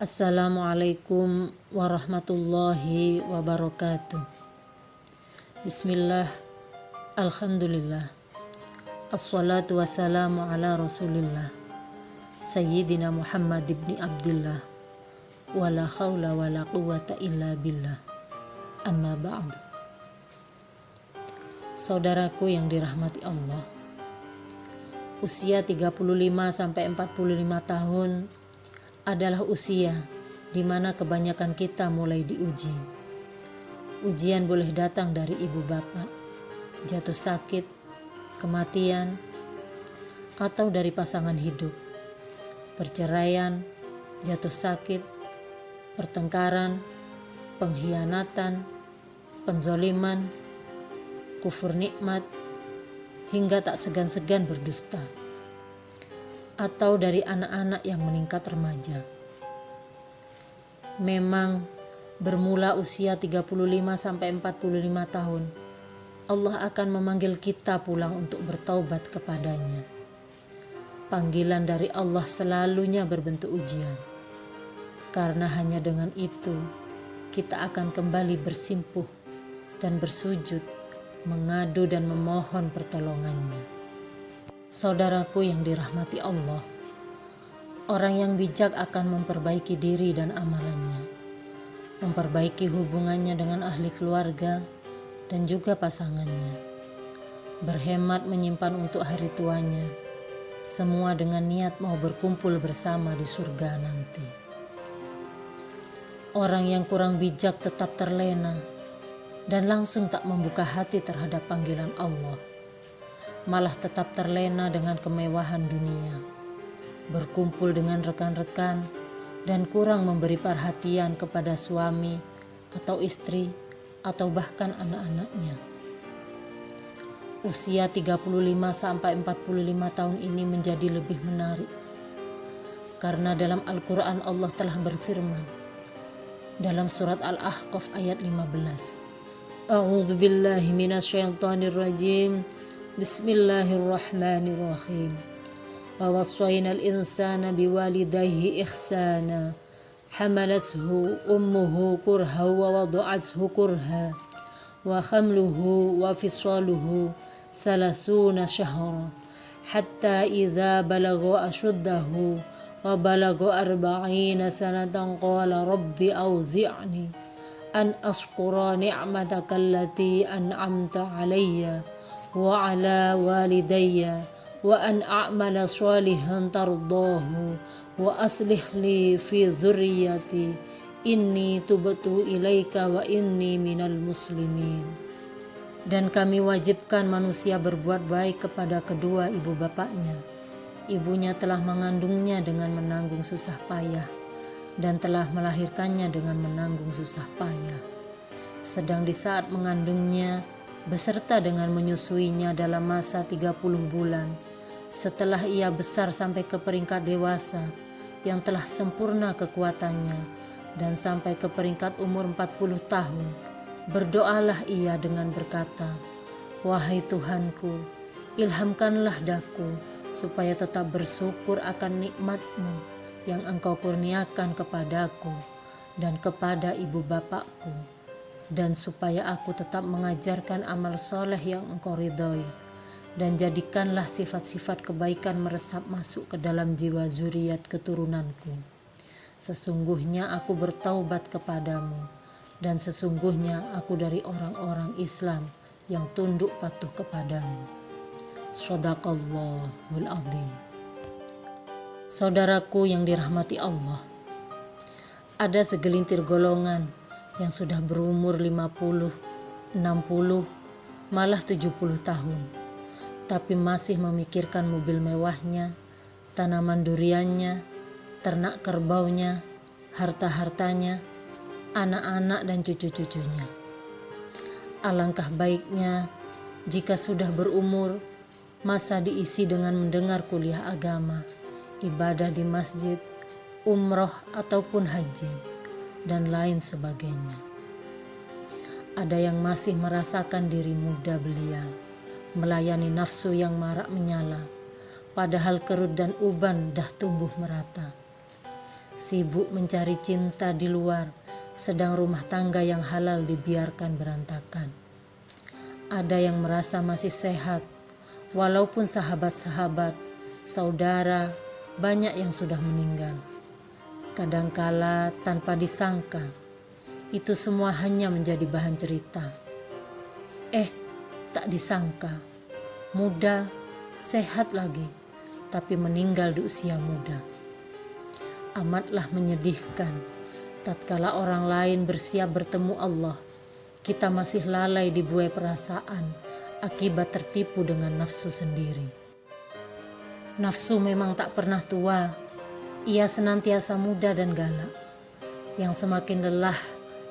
Assalamualaikum warahmatullahi wabarakatuh. Bismillah, alhamdulillah, assalatu wassalamu ala rasulillah, Sayyidina Muhammad ibn Abdullah, wala khawla wala quwata illa billah, amma ba'du. Saudaraku yang dirahmati Allah, usia 35-45 tahun adalah usia di mana kebanyakan kita mulai diuji. Ujian boleh datang dari ibu bapak, jatuh sakit, kematian, atau dari pasangan hidup, perceraian, jatuh sakit, pertengkaran, pengkhianatan, penzoliman, kufur nikmat, hingga tak segan-segan berdusta, atau dari anak-anak yang meningkat remaja. Memang bermula usia 35-45 tahun, Allah akan memanggil kita pulang untuk bertaubat kepadanya. Panggilan dari Allah selalunya berbentuk ujian, karena hanya dengan itu kita akan kembali bersimpuh dan bersujud, mengadu dan memohon pertolongannya. Saudaraku yang dirahmati Allah, orang yang bijak akan memperbaiki diri dan amalannya, memperbaiki hubungannya dengan ahli keluarga dan juga pasangannya, berhemat menyimpan untuk hari tuanya, semua dengan niat mau berkumpul bersama di surga nanti. Orang yang kurang bijak tetap terlena dan langsung tak membuka hati terhadap panggilan Allah, malah tetap terlena dengan kemewahan dunia, berkumpul dengan rekan-rekan, dan kurang memberi perhatian kepada suami atau istri atau bahkan anak-anaknya. Usia 35-45 tahun ini menjadi lebih menarik, karena dalam Al-Quran Allah telah berfirman dalam surat Al-Ahqaf ayat 15, A'udzu billahi minasyaitonir rajim. Bismillahirrahmanirrahim. Wa wassayna al-insana biwalidayhi ihsana. Hamalathu ummuhu kurha wa wada'athu kurha. Wa khamluhu wa fisaluhu salasuna shahra. Hatta idza balagha ashuddahu wa balagha 40 sanatan qala rabbi awzi'ni an ashkura ni'mataka allati an'amta 'alayya wa ala walidayya wa an a'mala shalihan tardahu wa aslih li fi dzurriyyati inni tubtu ilaika wa inni minal muslimin. Dan kami wajibkan manusia berbuat baik kepada kedua ibu bapaknya. Ibunya telah mengandungnya dengan menanggung susah payah dan telah melahirkannya dengan menanggung susah payah. Sedang di saat mengandungnya beserta dengan menyusuinya dalam masa 30 bulan, setelah ia besar sampai ke peringkat dewasa yang telah sempurna kekuatannya dan sampai ke peringkat umur 40 tahun, berdoalah ia dengan berkata, "Wahai Tuhanku, ilhamkanlah daku supaya tetap bersyukur akan nikmat-Mu yang Engkau kurniakan kepadaku dan kepada ibu bapakku, dan supaya aku tetap mengajarkan amal soleh yang Engkau ridhoi, dan jadikanlah sifat-sifat kebaikan meresap masuk ke dalam jiwa zuriat keturunanku. Sesungguhnya aku bertaubat kepadamu, dan sesungguhnya aku dari orang-orang Islam yang tunduk patuh kepadamu." Shadaqallahul Azim. Saudaraku yang dirahmati Allah, ada segelintir golongan yang sudah berumur 50, 60, malah 70 tahun, tapi masih memikirkan mobil mewahnya, tanaman duriannya, ternak kerbaunya, harta-hartanya, anak-anak dan cucu-cucunya. Alangkah baiknya jika sudah berumur, masa diisi dengan mendengar kuliah agama, ibadah di masjid, umroh ataupun haji, dan lain sebagainya. Ada yang masih merasakan diri muda belia, melayani nafsu yang marak menyala, padahal kerut dan uban dah tumbuh merata. sibuk mencari cinta di luar, sedang rumah tangga yang halal dibiarkan berantakan. Ada yang merasa masih sehat, walaupun sahabat-sahabat, saudara, banyak yang sudah meninggal. Kadangkala tanpa disangka, itu semua hanya menjadi bahan cerita. Tak disangka, muda, sehat lagi, tapi meninggal di usia muda. Amatlah menyedihkan, tatkala orang lain bersiap bertemu Allah, kita masih lalai dibuai perasaan akibat tertipu dengan nafsu sendiri. Nafsu memang tak pernah tua, ia senantiasa muda dan galak. Yang semakin lelah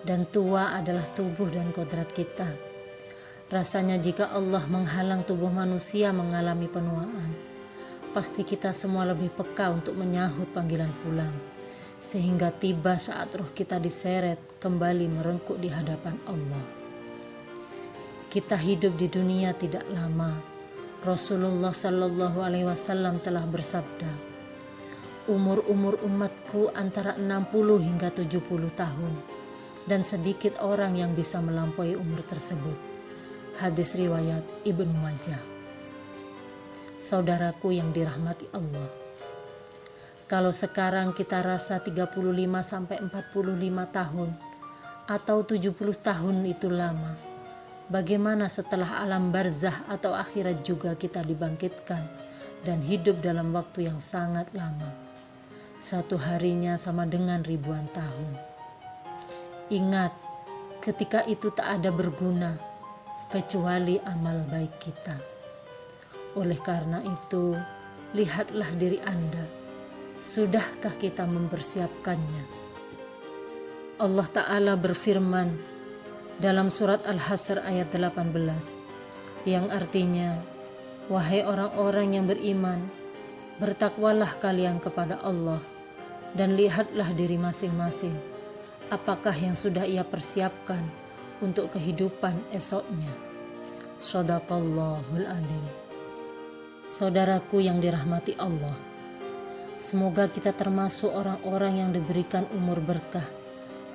dan tua adalah tubuh dan kodrat kita. Rasanya jika Allah menghalang tubuh manusia mengalami penuaan, pasti kita semua lebih peka untuk menyahut panggilan pulang, sehingga tiba saat ruh kita diseret kembali merengkuk di hadapan Allah. Kita hidup di dunia tidak lama. Rasulullah Shallallahu Alaihi Wasallam telah bersabda, umur umatku antara 60 hingga 70 tahun, dan sedikit orang yang bisa melampaui umur tersebut. Hadis riwayat Ibnu Majah. Saudaraku yang dirahmati Allah, kalau sekarang kita rasa 35 sampai 45 tahun atau 70 tahun itu lama, bagaimana setelah alam barzah atau akhirat juga kita dibangkitkan dan hidup dalam waktu yang sangat lama. Satu harinya sama dengan ribuan tahun. Ingat, ketika itu tak ada berguna kecuali amal baik kita. Oleh karena itu, lihatlah diri Anda. Sudahkah kita mempersiapkannya? Allah Ta'ala berfirman dalam surat Al-Hasr ayat 18, yang artinya, wahai orang-orang yang beriman, bertakwalah kalian kepada Allah dan lihatlah diri masing-masing, apakah yang sudah ia persiapkan untuk kehidupan esoknya. Shadaqallahul Adzim. Saudaraku yang dirahmati Allah, semoga kita termasuk orang-orang yang diberikan umur berkah,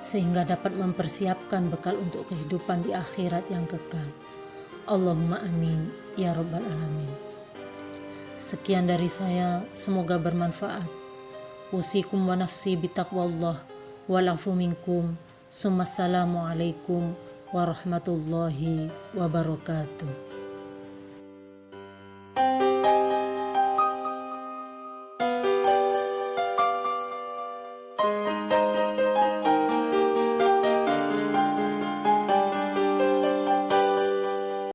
sehingga dapat mempersiapkan bekal untuk kehidupan di akhirat yang kekal. Allahumma amin ya rabbal alamin. Sekian dari saya, semoga bermanfaat. Usikum wa nafsi bitaqwallah walafu minkum. Assalamualaikum warahmatullahi wabarakatuh.